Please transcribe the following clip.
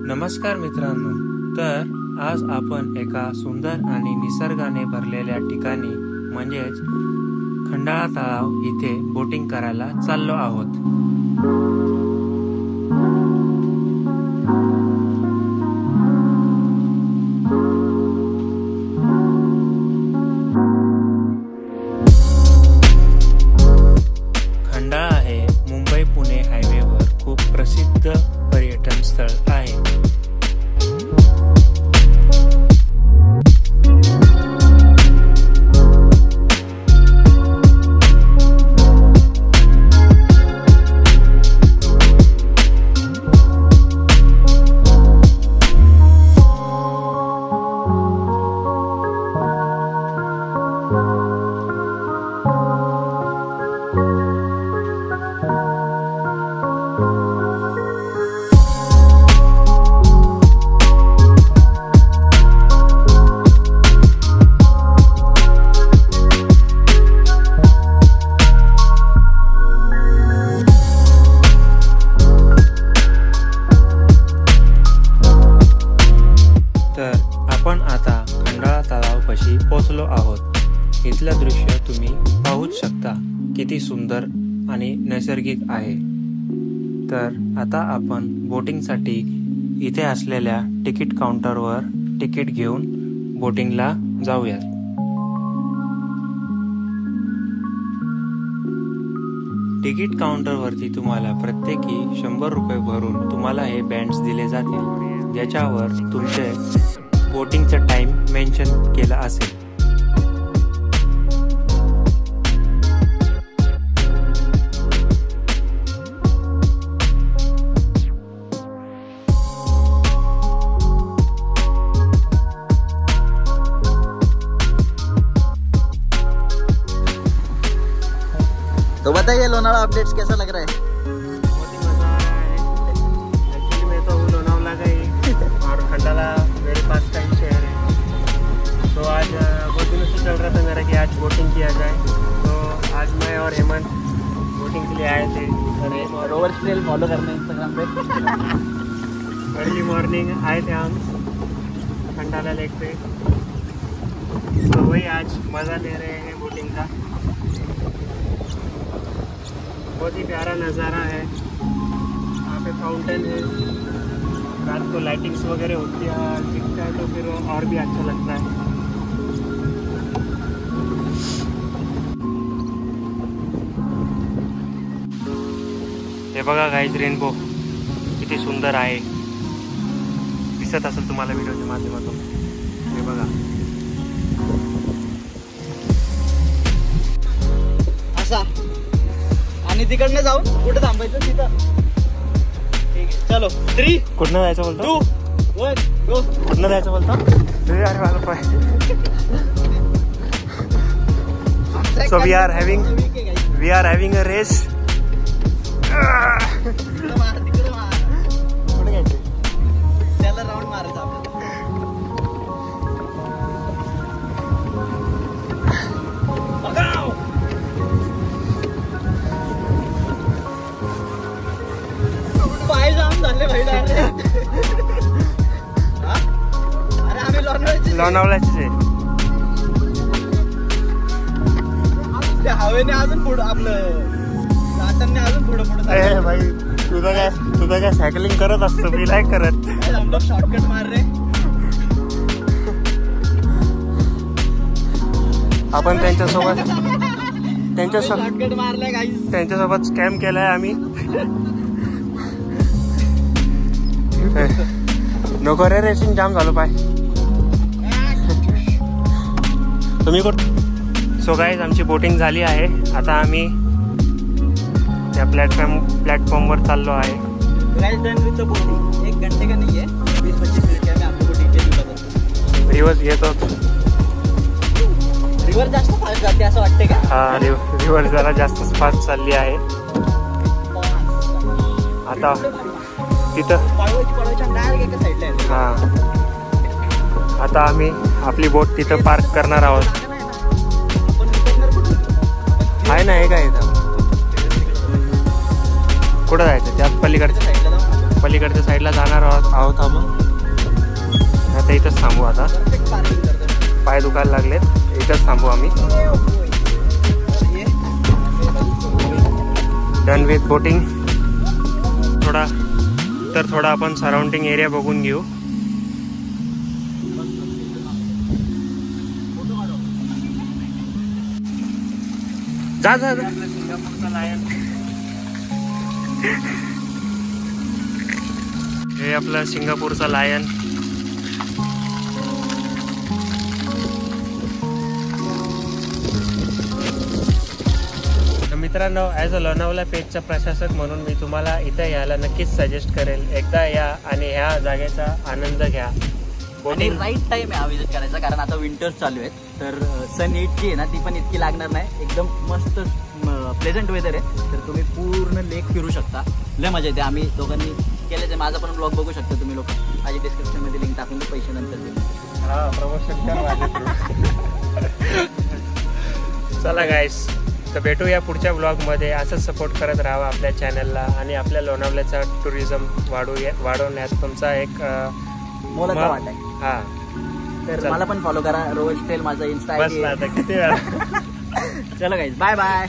नमस्कार मित्रांनो, तर आज आपण एका सुंदर आणि निसर्गाने भरलेल्या ठिकाणी म्हणजेच खंडाळा तलाव इथे बोटिंग करायला चाललो आहोत। खंडाळा हे मुंबई पुणे हायवेवर खूप प्रसिद्ध पर्यटन स्थळ आहे। तर आपण आता खंडाळा तलावापाशी पोहोचलो आहोत। इथलं दृश्य तुम्ही पाहूच शकता, किती सुंदर आणि नैसर्गिक आहे। तर आता आपण बोटिंगसाठी इथे असलेल्या तिकीट काउंटरवर तिकीट घेऊन बोटिंगला जाऊयात। तिकीट काउंटरवरती तुम्हाला प्रत्येकी 100 रुपये भरून तुम्हाला हे बँड्स दिले जातील, ज्याच्यावर तुमचे बोटिंगचा टाइम मेन्शन केला असेल। तो बताइए लोनावला अपडेट्स कैसा लग रहा है? बहुत ही मज़ा आ रहा है। एक्चुअली मैं तो हूँ लोनावला का ही और खंडाला मेरे पास का ही शहर है। तो आज बहुत दिनों से चल रहा था मेरा कि आज बोटिंग किया जाए, तो आज मैं और हेमंत बोटिंग के लिए आए थे। और रोवर स्टेल फॉलो करना है इंस्टाग्राम पे। अर्ली मॉर्निंग आए थे हम खंडाला लेक पे, तो वही आज मज़ा ले रहे हैं बोटिंग का। बहुत ही प्यारा नज़ारा है। यहाँ पे फाउंटेन है, रात को लाइटिंग्स वगैरह होती है, दिखता है तो फिर और भी अच्छा लगता है। हे बघा गाइस, रेनबो किती सुंदर आहे, दिसत असेल तुम्हाला व्हिडिओच्या माध्यमातून। हे बघा असा आणि तिकडनं जाऊन कुठे थांबायचं तिथं। ठीक आहे, चलो 3 कुठनं जायचं बोलतो? 2 1 गो। कुठनं जायचं बोलतो? अरे मला पाय। So we are having a race. तिकडं मार, तिकडं मार। कुठे घ्यायचं? त्याला राऊंड मारायचा आपल्याला। बघाव पाय जाम झाले भाई डायरेक्ट। अरे आम्ही लोणावळ्याचेच आहे। त्या हवेने अजून पुढं आपलं लाटांनी अजून पुढं ए भाई, तुझं काय सायकलिंग करत असतो, मी नाही करत। हम लोग शॉर्टकट मार रहे। आपण त्यांच्यासोबत शॉर्टकट मारलाय गाईस। त्यांच्यासोबत स्कॅम केलाय आम्ही। नको रे, रेसिंग जाम झालो पाय। तुम्ही सो गाईज, आमची बोटिंग झाली आहे। आता आम्ही त्या प्लॅटफॉर्मवर चाललो आहे। Guys, done with the boating. 1 घंटे का नहीं है, 20-25 मिनट का मैं आपको डिटेल बताता हूं। रिवर्स येतो। रिवर जास्त फास्ट जाते असं वाटते का? हा, रिवर्स जरा जास्त फास्ट चालली आहे। आता तिथं डायरेक्ट एका साईडला आहे। हा, आता आम्ही आपली बोट तिथं पार्क करणार आहोत। आहे ना, हे काय इथं कुठं जायचं? त्यात पलीकडच्या पलीकडच्या साईडला जाणार आहोत आपण. आता इथंच थांबू. आता पाय दुखायला लागलेत, इथंच थांबू आम्ही. Done with boating. थोडा आपण सराउंडिंग एरिया बघून घेऊ. जा जा जा. हे आपलं सिंगापूरचा लायन. मित्रांनो, ॲज अ लोणावळा पेजचा प्रशासक म्हणून मी तुम्हाला इथं यायला नक्कीच सजेस्ट करेल. एकदा या आणि ह्या जागेचा आनंद घ्या. बोटिंग राईट टाइम आहे हा विजिट करायचा, कारण आता विंटर्स चालू आहेत. तर सन हीट जी आहे ना ती पण इतकी लागणार नाही. एकदम मस्त प्लेझंट वेदर आहे. तर तुम्ही पूर्ण लेक फिरू शकता. लय मजा येते. आम्ही दोघांनी केल्याचे माझा पण ब्लॉग बघू शकता तुम्ही लोक. माझी डिस्क्रिप्शनमध्ये लिंक टाकून दे, पैसे नंतर देऊ. हा, प्रमोशन चला गाईस, तर भेटूया पुढच्या ब्लॉगमध्ये. असंच सपोर्ट करत राहा आपल्या चॅनलला आणि आपल्या लोणावळ्याचा टुरिझम वाढवण्यात तुमचा एक मोलाचा वाटा आहे. हा, तर मला पण फॉलो करा. रोज टेल माझा इन्स्टा. बस आता किती वेळा. चलो गाईज, बाय बाय.